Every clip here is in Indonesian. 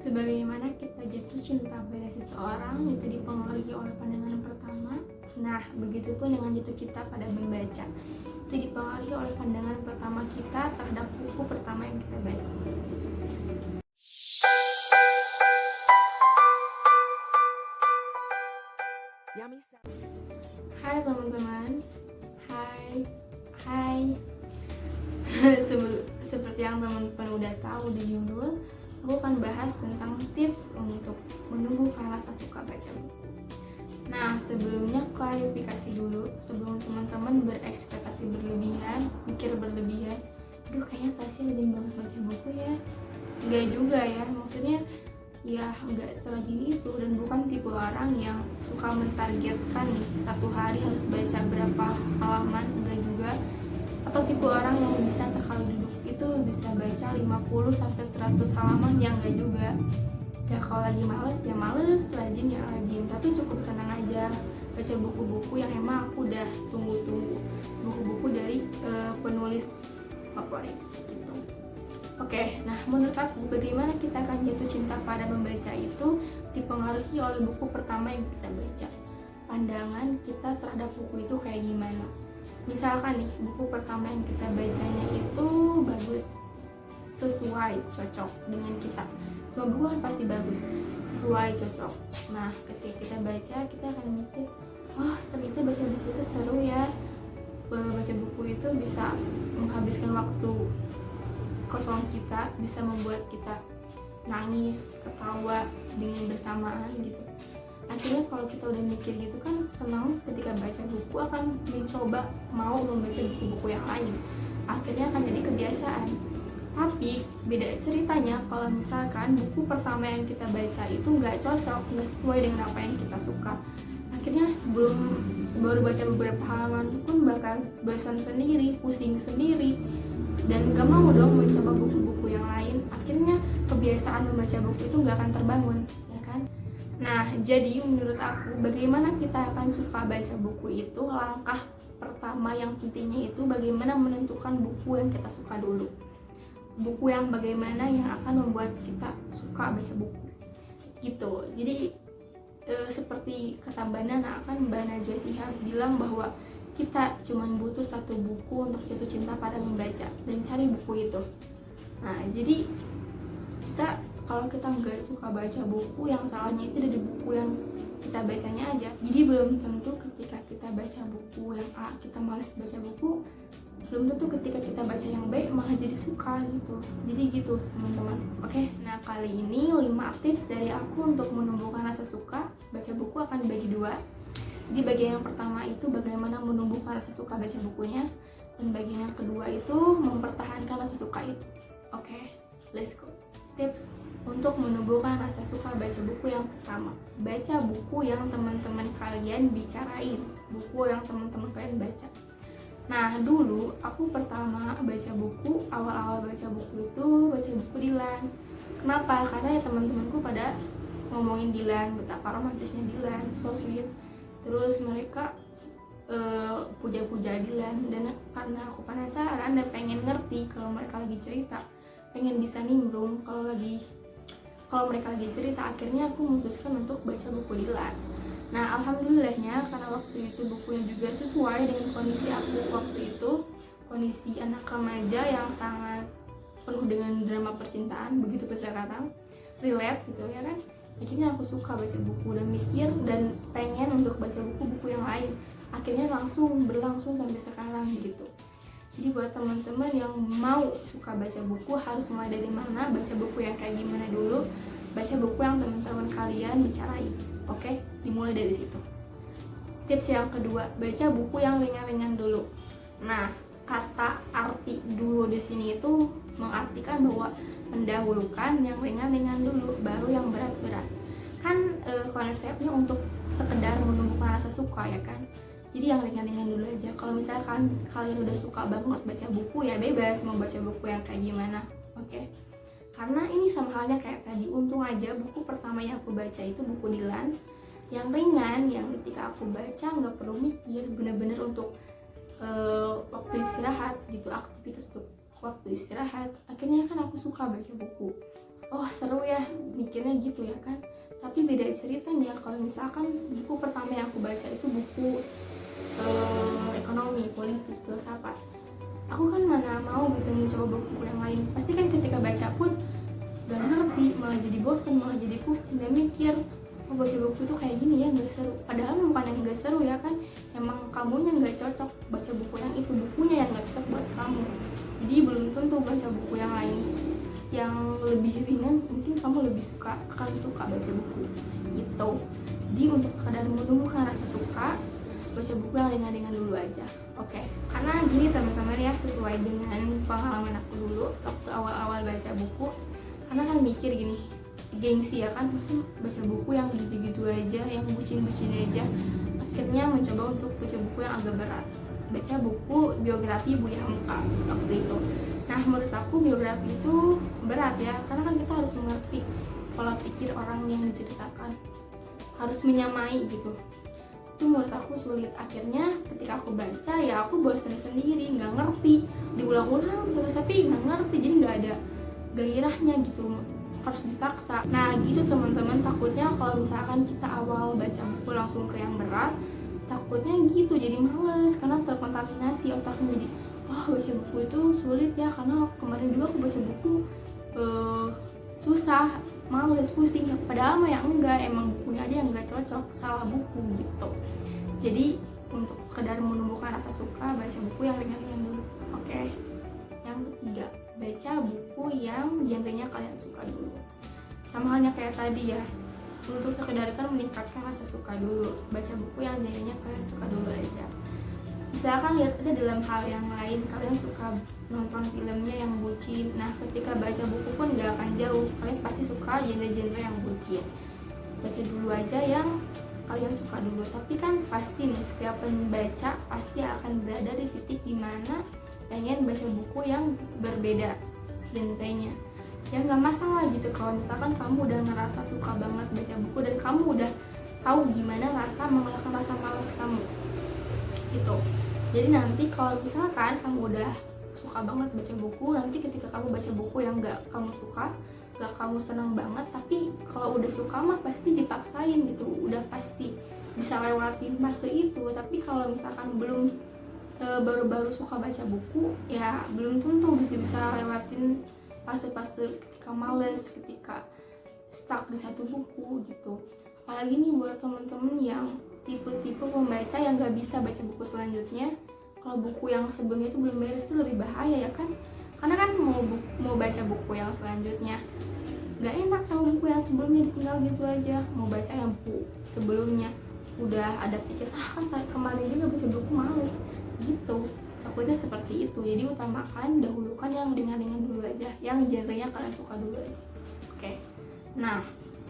Sebagaimana kita jatuh cinta pada seseorang itu dipengaruhi oleh pandangan pertama. Nah, begitupun dengan jatuh cinta pada membaca. Itu dipengaruhi oleh pandangan pertama kita terhadap buku pertama yang kita baca. Hai teman-teman. Hai. Seperti yang teman-teman udah tahu di judul, aku akan bahas tentang tips untuk menumbuhkan rasa suka baca buku. Nah, sebelumnya klarifikasi dulu, sebelum teman-teman berekspektasi berlebihan, mikir berlebihan, aduh kayaknya Tasya rajin banget baca buku ya. Enggak juga ya, maksudnya ya enggak serajin itu, dan bukan tipe orang yang suka mentargetkan nih satu hari harus baca berapa halaman, enggak juga. Atau tipe orang yang bisa sekali duduk itu bisa baca 50 sampai 100 halaman, yang enggak juga. Ya kalau lagi males ya males, rajin ya rajin, tapi cukup senang aja baca buku-buku yang emang aku udah tunggu-tunggu, buku-buku dari penulis favorit gitu. Oke, nah menurut aku bagaimana kita akan jatuh cinta pada membaca itu dipengaruhi oleh buku pertama yang kita baca. Pandangan kita terhadap buku itu kayak gimana. Misalkan nih, buku pertama yang kita bacanya itu bagus, sesuai, cocok dengan kita. Semua buku kan pasti bagus, sesuai, cocok. Nah, ketika kita baca, kita akan mikir, oh ternyata baca buku itu seru ya. Baca buku itu bisa menghabiskan waktu kosong kita, bisa membuat kita nangis, ketawa dengan bersamaan gitu. Akhirnya kalau kita udah mikir gitu kan senang, ketika baca buku akan mencoba mau membaca buku-buku yang lain. Akhirnya akan jadi kebiasaan. Tapi beda ceritanya kalau misalkan buku pertama yang kita baca itu nggak cocok, nggak sesuai dengan apa yang kita suka. Akhirnya sebelum baru baca beberapa halaman pun bakal bosan sendiri, pusing sendiri, dan gak mau dong mencoba buku-buku yang lain. Akhirnya kebiasaan membaca buku itu nggak akan terbangun, ya kan? Nah, jadi menurut aku bagaimana kita akan suka baca buku itu, langkah pertama yang pentingnya itu bagaimana menentukan buku yang kita suka dulu. Buku yang bagaimana yang akan membuat kita suka baca buku gitu. Jadi seperti kata Mbak Nana, Mbak Najwa Shihab bilang bahwa kita cuma butuh satu buku untuk jatuh cinta pada membaca, dan cari buku itu. Nah, jadi kalau kita nggak suka baca buku, yang salahnya itu dari buku yang kita bacanya aja. Jadi belum tentu ketika kita baca buku yang A kita malas baca buku, belum tentu ketika kita baca yang B malah jadi suka gitu. Jadi gitu teman-teman. Oke, nah kali ini 5 tips dari aku untuk menumbuhkan rasa suka baca buku akan dibagi 2. Jadi bagian yang pertama itu bagaimana menumbuhkan rasa suka baca bukunya, dan bagian yang kedua itu mempertahankan rasa suka itu. Oke, let's go. Tips untuk menumbuhkan rasa suka baca buku yang pertama, baca buku yang teman-teman kalian bicarain, buku yang teman-teman kalian baca. Nah, dulu aku pertama baca buku, awal-awal baca buku itu baca buku Dilan. Kenapa? Karena ya teman-temanku pada ngomongin Dilan, betapa romantisnya Dilan, so sweet. Terus mereka puja-puja Dilan, dan karena aku penasaran dan pengen ngerti kalau mereka lagi cerita, pengen bisa nimbrung kalau mereka lagi cerita, akhirnya aku memutuskan untuk baca buku Dilan. Nah, alhamdulillahnya karena waktu itu bukunya juga sesuai dengan kondisi aku waktu itu, kondisi anak remaja yang sangat penuh dengan drama percintaan, begitu sekarang relate gitu ya kan. Akhirnya aku suka baca buku dan mikir dan pengen untuk baca buku-buku yang lain. Akhirnya berlangsung sampai sekarang gitu. Jadi buat teman-teman yang mau suka baca buku, harus mulai dari mana, baca buku yang kayak gimana dulu, baca buku yang teman-teman kalian bicarain. Oke, dimulai dari situ. Tips yang kedua, baca buku yang ringan-ringan dulu. Nah, kata arti dulu di sini itu mengartikan bahwa mendahulukan yang ringan-ringan dulu, baru yang berat-berat. Kan konsepnya untuk sekedar menumbuhkan rasa suka ya kan. Jadi yang ringan-ringan dulu aja. Kalau misalkan kalian udah suka banget baca buku, ya bebas mau baca buku yang kayak gimana. Oke. Karena ini sama halnya kayak tadi, untung aja buku pertama yang aku baca itu buku Dilan yang ringan, yang ketika aku baca nggak perlu mikir, bener-bener untuk waktu istirahat gitu, aktivitas untuk waktu istirahat. Akhirnya kan aku suka baca buku. oh seru ya, mikirnya gitu ya kan. Tapi beda ceritanya kalau misalkan buku pertama yang aku baca itu buku ekonomi, politik, filsafat. Aku kan mana mau gitu mencoba buku yang lain. Pasti kan ketika baca pun gak ngerti, malah jadi bosan, malah jadi pusing dan mikir, oh baca buku itu kayak gini ya, gak seru. Padahal bukan yang gak seru ya kan, emang kamunya gak cocok baca buku yang itu, bukunya yang gak cocok buat kamu. Jadi belum tentu baca buku yang lain yang lebih ringan mungkin kamu lebih akan suka baca buku itu. Jadi untuk sekadar menumbuhkan rasa suka, baca buku yang ringan-ringan dulu aja. Oke. Karena gini teman-teman ya, sesuai dengan pengalaman aku dulu waktu awal-awal baca buku, karena kan mikir gini, gengsi ya kan, mesti baca buku yang gitu-gitu aja, yang bucin-bucin aja. Akhirnya mencoba untuk baca buku yang agak berat, baca buku biografi Buya Hamka waktu itu. Nah menurut aku biografi itu berat ya, karena kan kita harus mengerti pola pikir orang yang diceritakan, harus menyamai gitu. Itu menurut aku sulit. Akhirnya ketika aku baca ya aku bosan sendiri, nggak ngerti, diulang-ulang terus tapi nggak ngerti, jadi nggak ada gairahnya gitu, harus dipaksa. Nah gitu teman-teman, takutnya kalau misalkan kita awal baca buku langsung ke yang berat, takutnya gitu jadi males karena terkontaminasi otaknya. Jadi baca buku itu sulit ya, karena kemarin juga aku baca buku susah, males, pusing. Padahal mah yang enggak, emang bukunya aja yang enggak cocok, salah buku gitu. Jadi untuk sekedar menumbuhkan rasa suka, baca buku yang ringan-ringan dulu. Oke. Yang ketiga, baca buku yang genrenya kalian suka dulu. Sama halnya kayak tadi ya, untuk sekedar kan meningkatkan rasa suka dulu, baca buku yang genrenya kalian suka dulu aja. Misalkan lihat aja dalam hal yang lain, kalian suka nonton filmnya yang bucin, nah ketika baca buku pun gak akan jauh, kalian pasti suka genre-genre yang bucin. Baca dulu aja yang kalian suka dulu. Tapi kan pasti nih, setiap pembaca pasti akan berada di titik dimana pengen baca buku yang berbeda genrenya. Ya gak masalah gitu kalau misalkan kamu udah ngerasa suka banget baca buku dan kamu udah tahu gimana rasa mengalahkan rasa malas kamu gitu. Jadi nanti kalau misalkan kamu udah suka banget baca buku, nanti ketika kamu baca buku yang gak kamu suka, gak kamu senang banget, tapi kalau udah suka mah pasti dipaksain gitu, udah pasti bisa lewatin fase itu. Tapi kalau misalkan belum baru-baru suka baca buku, ya belum tentu gitu bisa lewatin fase-fase ketika males, ketika stuck di satu buku gitu. Apalagi nih buat temen-temen yang tipe-tipe pembaca yang gak bisa baca buku selanjutnya, kalau buku yang sebelumnya itu belum beres itu lebih bahaya ya kan, karena kan mau baca buku yang selanjutnya gak enak sama buku yang sebelumnya ditinggal gitu aja. Mau baca yang buku sebelumnya udah ada pikir, kan kemarin juga baca buku males gitu, takutnya seperti itu. Jadi utamakan, dahulukan yang ringan-ringan dulu aja, yang genrenya kalian suka dulu aja. Oke. Nah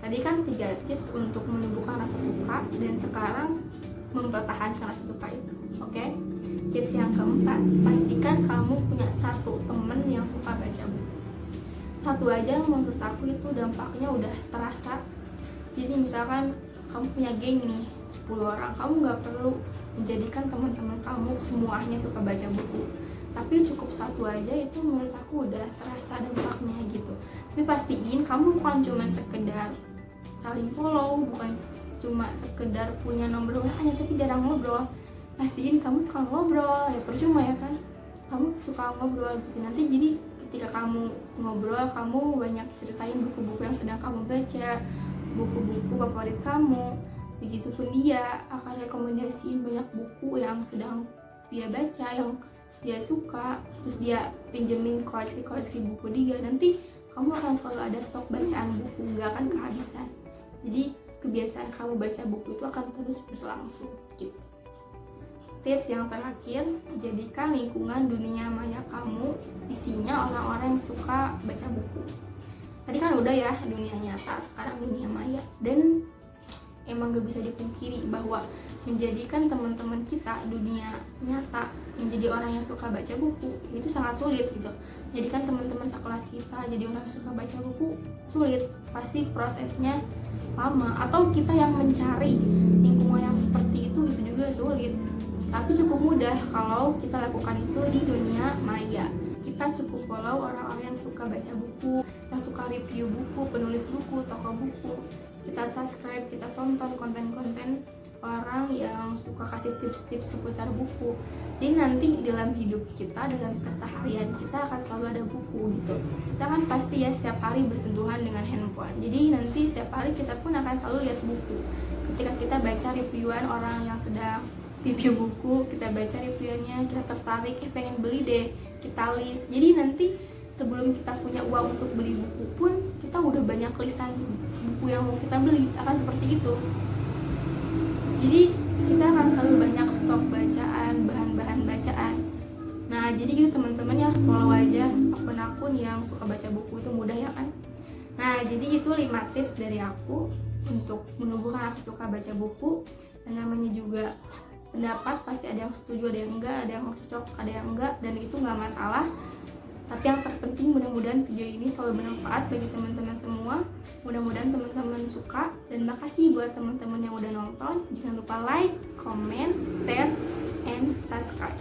tadi kan 3 tips untuk menumbuhkan rasa suka, dan sekarang mempertahankan rasa suka itu. Oke? Tips yang keempat, pastikan kamu punya satu temen yang suka baca buku. Satu aja menurut aku itu dampaknya udah terasa. Jadi misalkan kamu punya geng nih 10 orang, kamu gak perlu menjadikan teman-teman kamu semuanya suka baca buku, tapi cukup satu aja itu menurut aku udah terasa dampaknya gitu. Tapi pastiin kamu bukan cuma sekedar saling follow, bukan cuma sekedar punya nomor WA-nya tapi jarang ngobrol. Pastiin kamu suka ngobrol, ya percuma ya kan, kamu suka ngobrol gitu. Nanti jadi ketika kamu ngobrol, kamu banyak ceritain buku-buku yang sedang kamu baca, buku-buku favorit kamu. Begitupun dia akan rekomendasiin banyak buku yang sedang dia baca, yang dia suka, terus dia pinjemin koleksi-koleksi buku dia. Nanti kamu akan selalu ada stok bacaan buku, gak akan kehabisan. Jadi kebiasaan kamu baca buku itu akan terus berlangsung gitu. Tips yang terakhir, jadikan lingkungan dunia maya kamu isinya orang-orang yang suka baca buku. Tadi kan udah ya dunia nyata, sekarang dunia maya. Dan emang gak bisa dipungkiri bahwa menjadikan teman-teman kita dunia nyata menjadi orang yang suka baca buku itu sangat sulit gitu. Jadikan teman-teman sekelas kita jadi orang yang suka baca buku sulit, pasti prosesnya lama, atau kita yang mencari lingkungan yang seperti itu juga sulit. Tapi cukup mudah kalau kita lakukan itu di dunia maya. Kita cukup follow orang-orang yang suka baca buku, yang suka review buku, penulis buku, toko buku. Kita subscribe, kita tonton konten-konten orang yang suka kasih tips-tips seputar buku. Jadi nanti dalam hidup kita, dalam keseharian kita akan selalu ada buku gitu. Kita kan pasti ya setiap hari bersentuhan dengan handphone. Jadi nanti setiap hari kita pun akan selalu lihat buku. Ketika kita baca reviewan orang yang sedang review buku, kita baca reviewnya, kita tertarik, pengen beli deh, kita list. Jadi nanti sebelum kita punya uang untuk beli buku pun, kita udah banyak lisan buku yang mau kita beli, akan seperti itu. Jadi kita akan selalu banyak stok bacaan, bahan-bahan bacaan. Nah jadi gitu teman-teman ya, follow aja akun-akun yang suka baca buku, itu mudah ya kan. Nah jadi itu 5 tips dari aku untuk menumbuhkan rasa suka baca buku. Dan namanya juga pendapat, pasti ada yang setuju, ada yang enggak, ada yang cocok, ada yang enggak, dan itu nggak masalah. Tapi yang terpenting mudah-mudahan video ini selalu bermanfaat bagi teman-teman semua. Mudah-mudahan teman-teman suka, dan makasih buat teman-teman yang udah nonton. Jangan lupa like, comment, share, and subscribe.